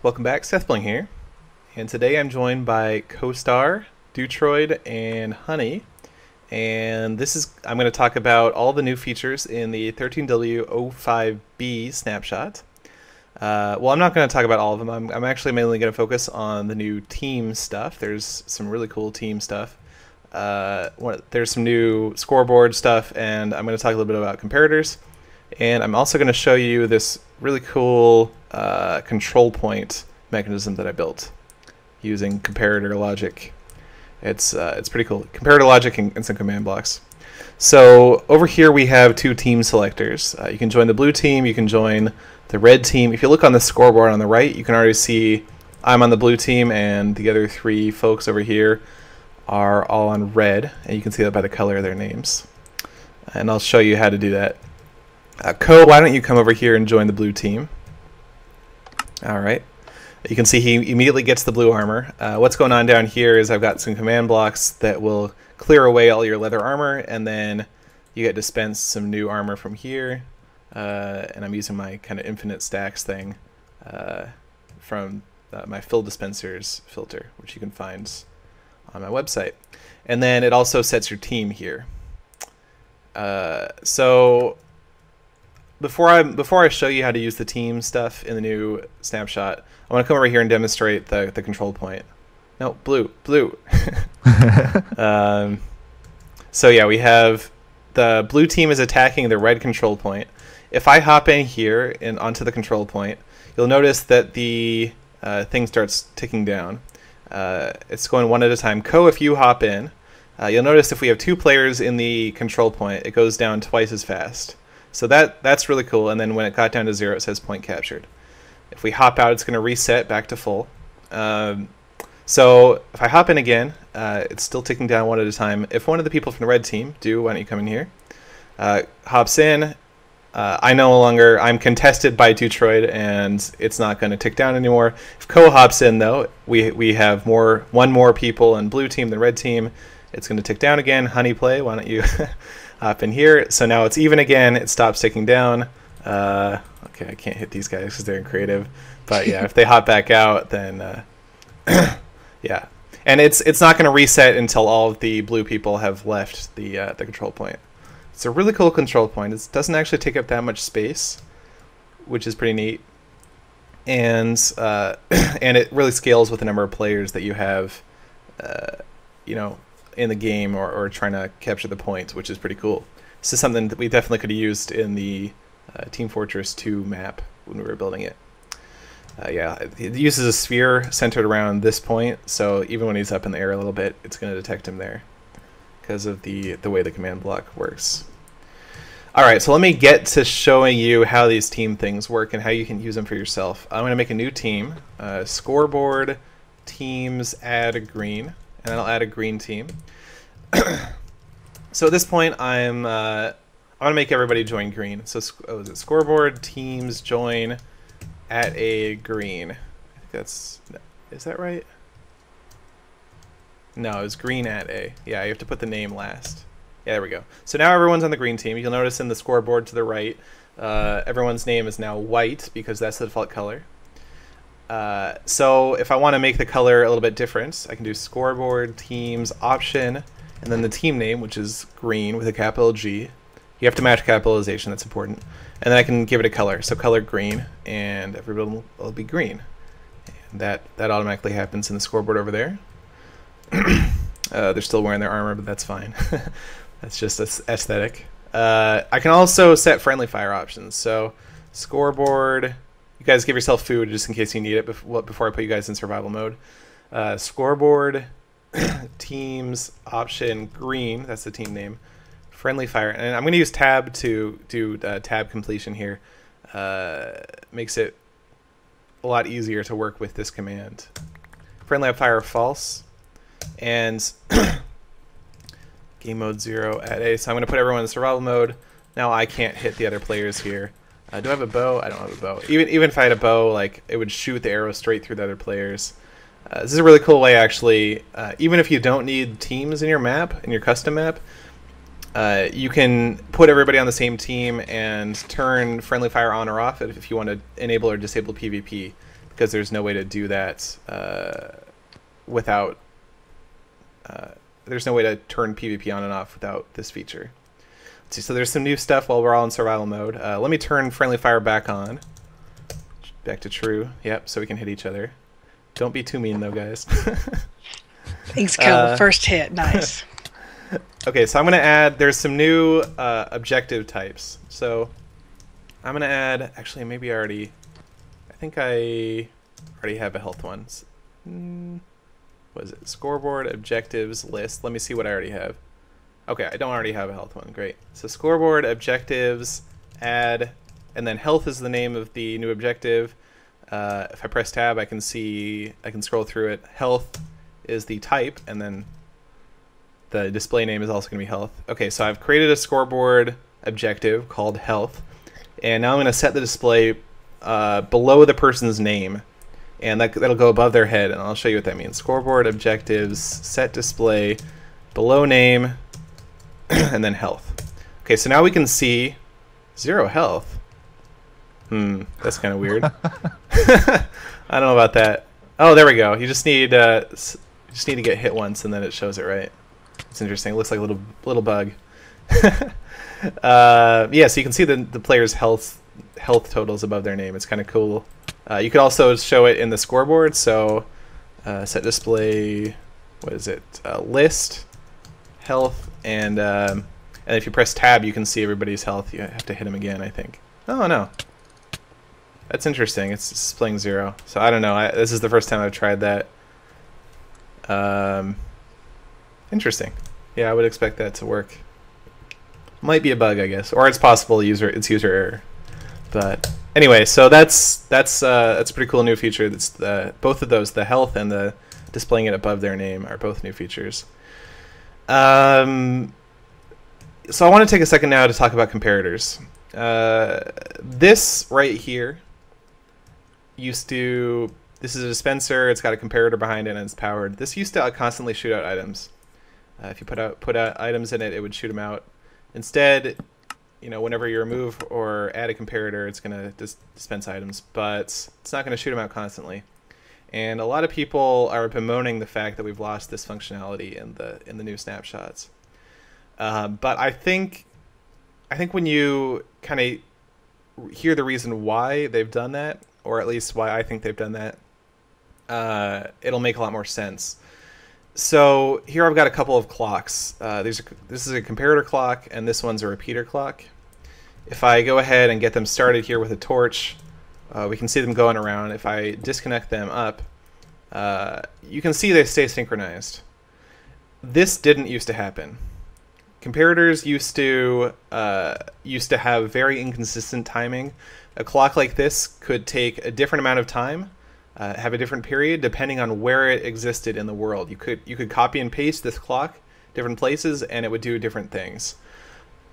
Welcome back, Seth Bling here, and today I'm joined by Co-Star, Dutroid, and Honey, and I'm going to talk about all the new features in the 13w05b snapshot. Well, I'm not going to talk about all of them. I'm actually mainly going to focus on the new team stuff. There's some really cool team stuff. There's some new scoreboard stuff, and I'm going to talk a little bit about comparators. And I'm also going to show you this really cool control point mechanism that I built using comparator logic. It's pretty cool. Comparator logic and some command blocks. So over here we have two team selectors. You can join the blue team, you can join the red team. If you look on the scoreboard on the right, you can already see I'm on the blue team and the other three folks over here are all on red, and you can see that by the color of their names. And I'll show you how to do that. Ko, why don't you come over here and join the blue team? Alright. You can see he immediately gets the blue armor. What's going on down here is I've got some command blocks that will clear away all your leather armor, and then you get dispensed some new armor from here. And I'm using my kind of infinite stacks thing from my fill dispensers filter, which you can find on my website. And then it also sets your team here. So before I show you how to use the team stuff in the new snapshot, I want to come over here and demonstrate the control point. No, blue. So yeah, we have the blue team is attacking the red control point. If I hop in here and onto the control point, you'll notice that the thing starts ticking down. It's going one at a time. Ko, if you hop in, you'll notice if we have two players in the control point, it goes down twice as fast. So that's really cool, and then when it got down to 0, it says point captured. If we hop out, it's going to reset back to full. So if I hop in again, it's still ticking down one at a time. If one of the people from the red team, why don't you come in here, hops in, I'm contested by Dutroid, and it's not going to tick down anymore. If Ko hops in, though, we have one more people in blue team than red team. It's going to tick down again. Honey, play, why don't you hop in here? So now it's even again. It stops ticking down. Okay, I can't hit these guys because they're in creative. But yeah, if they hop back out, then yeah. And it's not going to reset until all of the blue people have left the control point. It's a really cool control point. It doesn't actually take up that much space, which is pretty neat. And and it really scales with the number of players that you have, in the game or trying to capture the points, which is pretty cool. This is something that we definitely could have used in the Team Fortress 2 map when we were building it. Yeah, it uses a sphere centered around this point, so even when he's up in the air a little bit, it's going to detect him there because of the way the command block works. Alright, so let me get to showing you how these team things work and how you can use them for yourself. I'm going to make a new team, scoreboard, teams, add a green, and then I'll add a green team. So at this point, I want to make everybody join green. So is it scoreboard, teams, join, at a green. I think is that right? No, it's green at a. Yeah, you have to put the name last. Yeah, there we go. So now everyone's on the green team. You'll notice in the scoreboard to the right, everyone's name is now white because that's the default color. So if I want to make the color a little bit different, I can do scoreboard, teams, option, and then the team name, which is green with a capital G. You have to match capitalization, that's important. And then I can give it a color. So color green, and everybody will be green. And that automatically happens in the scoreboard over there. They're still wearing their armor, but that's fine. That's just aesthetic. I can also set friendly fire options. So scoreboard, you guys give yourself food just in case you need it before I put you guys in survival mode. Scoreboard, teams, option, green, that's the team name. Friendly fire, and I'm going to use tab to do tab completion here. Makes it a lot easier to work with this command. Friendly fire false, and game mode 0 at A. So I'm going to put everyone in survival mode. Now I can't hit the other players here. Do I have a bow? I don't have a bow. Even if I had a bow, like it would shoot the arrow straight through the other players. This is a really cool way, actually. Even if you don't need teams in your map, in your custom map, you can put everybody on the same team and turn friendly fire on or off if you want to enable or disable PvP. because there's no way to do that without. There's no way to turn PvP on and off without this feature. Let's see, so there's some new stuff while we're all in survival mode. Let me turn friendly fire back on. Back to true. Yep, so we can hit each other. Don't be too mean though, guys. Thanks, Kel. First hit. Nice. Okay, so I'm going to add, there's some new objective types. So I'm going to add, actually maybe I think I already have a health one. What is it? Scoreboard, objectives, list. Let me see what I already have. Okay, I don't already have a health one. Great. So scoreboard, objectives, add, and then health is the name of the new objective. If I press tab, I can scroll through it. Health is the type, and then the display name is also going to be health. Okay, so I've created a scoreboard objective called health, and now I'm going to set the display below the person's name, and that'll go above their head, and I'll show you what that means. Scoreboard objectives, set display below name, and then health. Okay, so now we can see 0 health. That's kind of weird. I don't know about that. Oh, there we go. You just need to get hit once, and then it shows it right. It's interesting. It looks like a little bug. Yeah, so you can see the player's health totals above their name. It's kind of cool. You could also show it in the scoreboard. So set display. What is it? List, health, and if you press tab, you can see everybody's health. You have to hit them again, I think. Oh no. That's interesting. It's displaying 0. So I don't know. This is the first time I've tried that. Interesting. Yeah, I would expect that to work. Might be a bug, I guess, or it's possible it's user error. But anyway, so that's a pretty cool new feature. That's both of those, the health and the displaying it above their name, are both new features. So I want to take a second now to talk about comparators. This right here this is a dispenser. It's got a comparator behind it, and it's powered. This used to constantly shoot out items. If you put out items in it, it would shoot them out. Instead, whenever you remove or add a comparator, it's going to dispense items, but it's not going to shoot them out constantly. And a lot of people are bemoaning the fact that we've lost this functionality in the new snapshots. But I think when you kind of hear the reason why they've done that, or at least why I think they've done that, it'll make a lot more sense. So here I've got a couple of clocks. This is a comparator clock, and this one's a repeater clock. If I go ahead and get them started here with a torch, we can see them going around. If I disconnect them up, you can see they stay synchronized. This didn't used to happen. Comparators used to have very inconsistent timing. A clock like this could take a different amount of time, have a different period depending on where it existed in the world. You could copy and paste this clock different places, and it would do different things.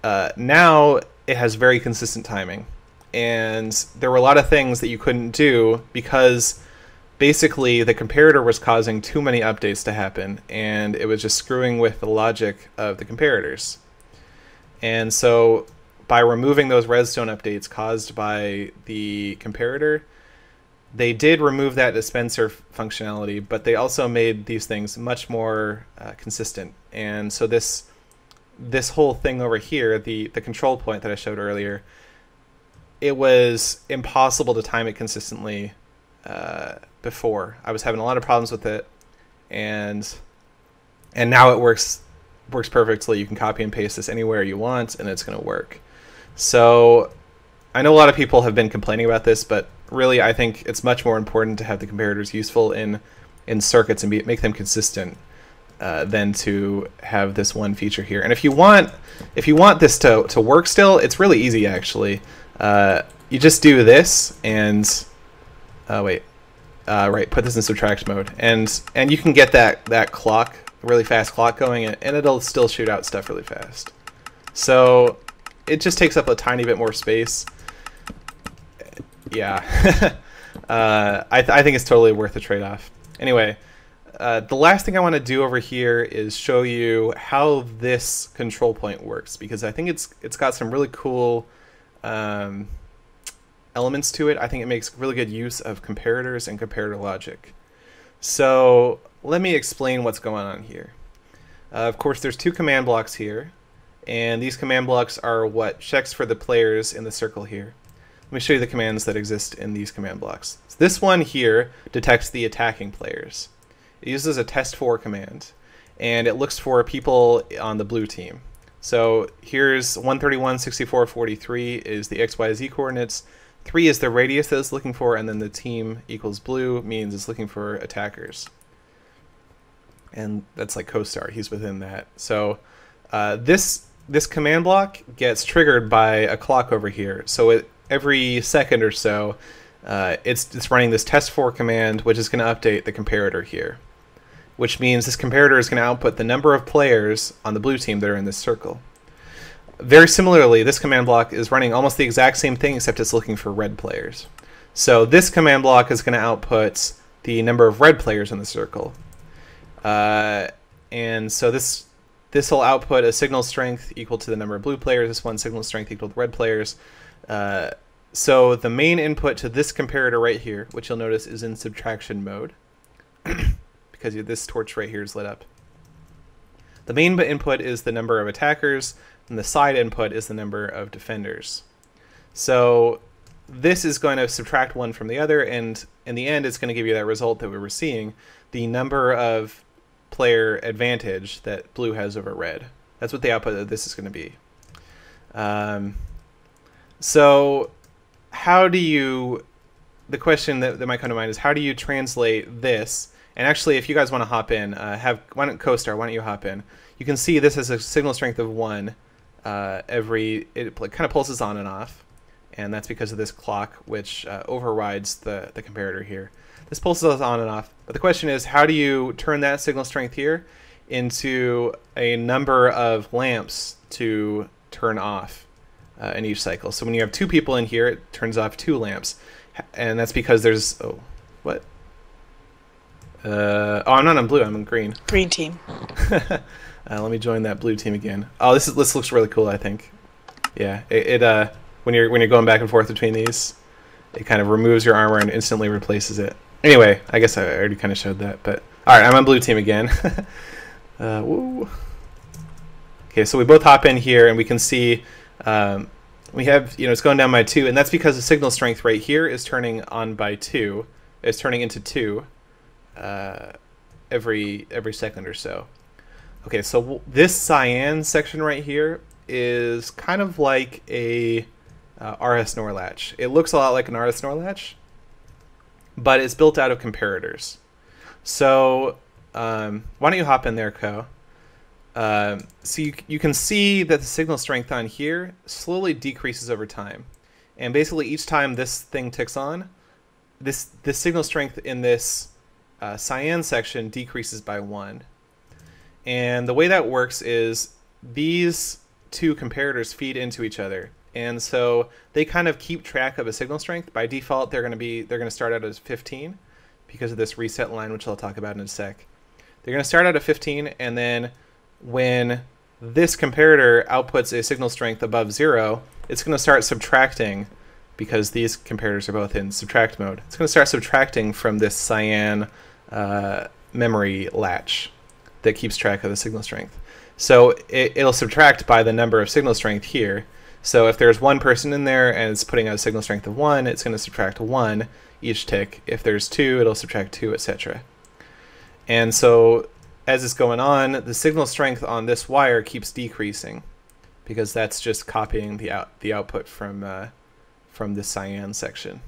Now it has very consistent timing, and there were a lot of things that you couldn't do because basically the comparator was causing too many updates to happen, and it was just screwing with the logic of the comparators. And so by removing those redstone updates caused by the comparator, they did remove that dispenser functionality, but they also made these things much more consistent. And so this whole thing over here, the control point that I showed earlier, it was impossible to time it consistently before. I was having a lot of problems with it, and now it works perfectly. You can copy and paste this anywhere you want, and it's going to work. So I know a lot of people have been complaining about this, but really I think it's much more important to have the comparators useful in circuits and make them consistent than to have this one feature here. And if you want this to work still, it's really easy actually. You just do this and put this in subtract mode, and you can get that clock, really fast clock going, and it'll still shoot out stuff really fast. So it just takes up a tiny bit more space. Yeah. I think it's totally worth the trade-off. Anyway, the last thing I want to do over here is show you how this control point works, because I think it's got some really cool elements to it. I think it makes really good use of comparators and comparator logic. So let me explain what's going on here. Of course, there's two command blocks here, and these command blocks are what checks for the players in the circle here. Let me show you the commands that exist in these command blocks. So this one here detects the attacking players. It uses a test4 command, and it looks for people on the blue team. So here's 131, 64, 43 is the XYZ coordinates. 3 is the radius that it's looking for, and then the team equals blue means it's looking for attackers. And that's like CoStar, he's within that. So this command block gets triggered by a clock over here. So every second or so, it's running this test4 command, which is going to update the comparator here, which means this comparator is going to output the number of players on the blue team that are in this circle. Very similarly, this command block is running almost the exact same thing, except it's looking for red players. So this command block is going to output the number of red players in the circle. And so this will output a signal strength equal to the number of blue players, this one signal strength equal to red players. So the main input to this comparator right here, which you'll notice is in subtraction mode, because this torch right here is lit up. The main input is the number of attackers, and the side input is the number of defenders. So this is going to subtract one from the other, and in the end it's going to give you that result that we were seeing, the number of player advantage that blue has over red. That's what the output of this is going to be. So how do you, the question that might come to mind is, how do you translate this? And actually, if you guys want to hop in, why don't CoStar, why don't you hop in? You can see this has a signal strength of 1 it kind of pulses on and off, and that's because of this clock, which overrides the comparator here. This pulses on and off, but the question is, how do you turn that signal strength here into a number of lamps to turn off in each cycle? So when you have 2 people in here, it turns off 2 lamps, and that's because there's, oh, what? Oh, I'm not on blue, I'm on green. Green team. Let me join that blue team again. Oh, this looks really cool, I think. Yeah, when you're going back and forth between these, it kind of removes your armor and instantly replaces it. Anyway, I guess I already kind of showed that, but all right, I'm on blue team again. Woo. Okay, so we both hop in here, and we can see we have, it's going down by 2, and that's because the signal strength right here is turning on by 2. It's turning into 2 every second or so. Okay, so this cyan section right here is kind of like a RS NOR latch. It looks a lot like an RS NOR latch, but it's built out of comparators. So why don't you hop in there, Co? So you can see that the signal strength on here slowly decreases over time. And basically each time this thing ticks on, this signal strength in this cyan section decreases by 1. And the way that works is these 2 comparators feed into each other, and so they kind of keep track of a signal strength. By default, they're going to start out as 15 because of this reset line, which I'll talk about in a sec. They're going to start out at 15, and then when this comparator outputs a signal strength above 0, it's going to start subtracting, because these comparators are both in subtract mode. It's going to start subtracting from this cyan memory latch that keeps track of the signal strength. So it'll subtract by the number of signal strength here. So if there's 1 person in there and it's putting out a signal strength of 1, it's going to subtract 1 each tick. If there's 2, it'll subtract 2, etc. And so as it's going on, the signal strength on this wire keeps decreasing, because that's just copying the output from this cyan section.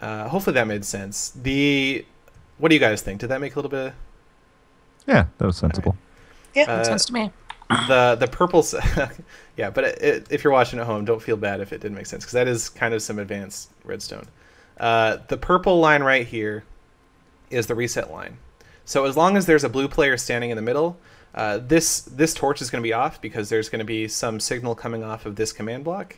Hopefully that made sense. What do you guys think? Did that make a little bit? Yeah, that was sensible. Right. Yeah, makes sense to me. The purple, yeah, but if you're watching at home, don't feel bad if it didn't make sense, because that is kind of some advanced redstone. The purple line right here is the reset line. So as long as there's a blue player standing in the middle, this torch is going to be off, because there's going to be some signal coming off of this command block.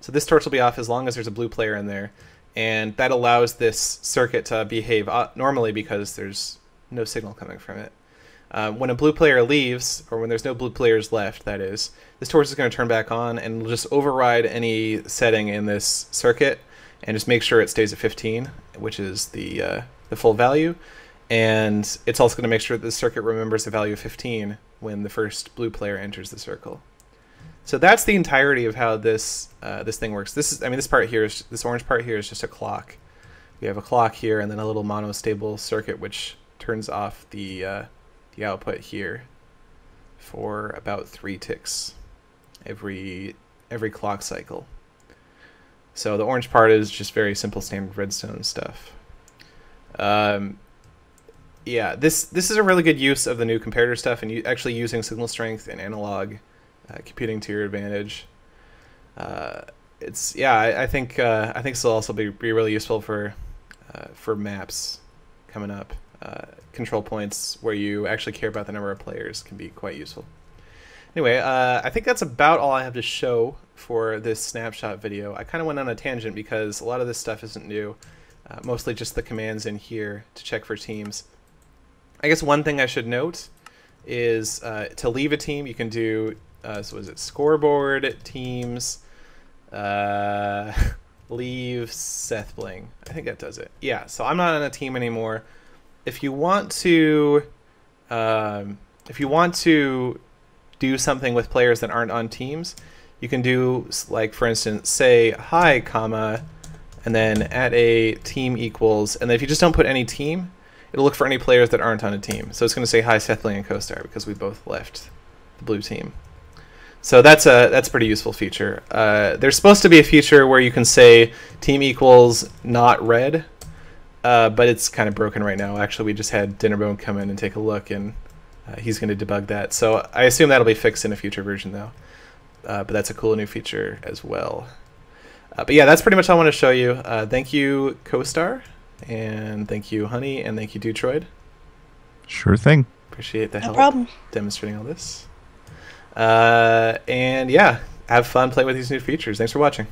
So this torch will be off as long as there's a blue player in there, and that allows this circuit to behave normally because there's no signal coming from it. When a blue player leaves, or when there's no blue players left, that is, this torch is going to turn back on and will just override any setting in this circuit and just make sure it stays at 15, which is the full value. And it's also going to make sure that the circuit remembers the value of 15 when the first blue player enters the circle. So that's the entirety of how this this thing works. This part here is, this orange part here is just a clock. We have a clock here and then a little monostable circuit which turns off the output here for about 3 ticks every clock cycle. So the orange part is just very simple standard redstone stuff. Yeah, this is a really good use of the new comparator stuff, and actually using signal strength and analog computing to your advantage. I think this will also be really useful for maps coming up. Control points where you actually care about the number of players can be quite useful. Anyway, I think that's about all I have to show for this snapshot video. I kind of went on a tangent because a lot of this stuff isn't new. Mostly just the commands in here to check for teams. I guess one thing I should note is to leave a team, you can do, so is it Scoreboard, Teams, leave Sethbling. I think that does it. Yeah, so I'm not on a team anymore. If you want to do something with players that aren't on teams, you can do, like, for instance, say hi, comma, and then at a team equals, and then if you just don't put any team, it'll look for any players that aren't on a team. So it's going to say hi, Sethbling and CoStar, because we both left the blue team. So that's a pretty useful feature. There's supposed to be a feature where you can say team equals not red, but it's kind of broken right now. Actually, we just had Dinnerbone come in and take a look, and he's going to debug that. So I assume that'll be fixed in a future version, though. But that's a cool new feature as well. But yeah, that's pretty much all I want to show you. Thank you, CoStar, and thank you, Honey, and thank you, Dutroid. Sure thing. Appreciate the help problem. demonstrating all this. And yeah, have fun, play with these new features. Thanks for watching.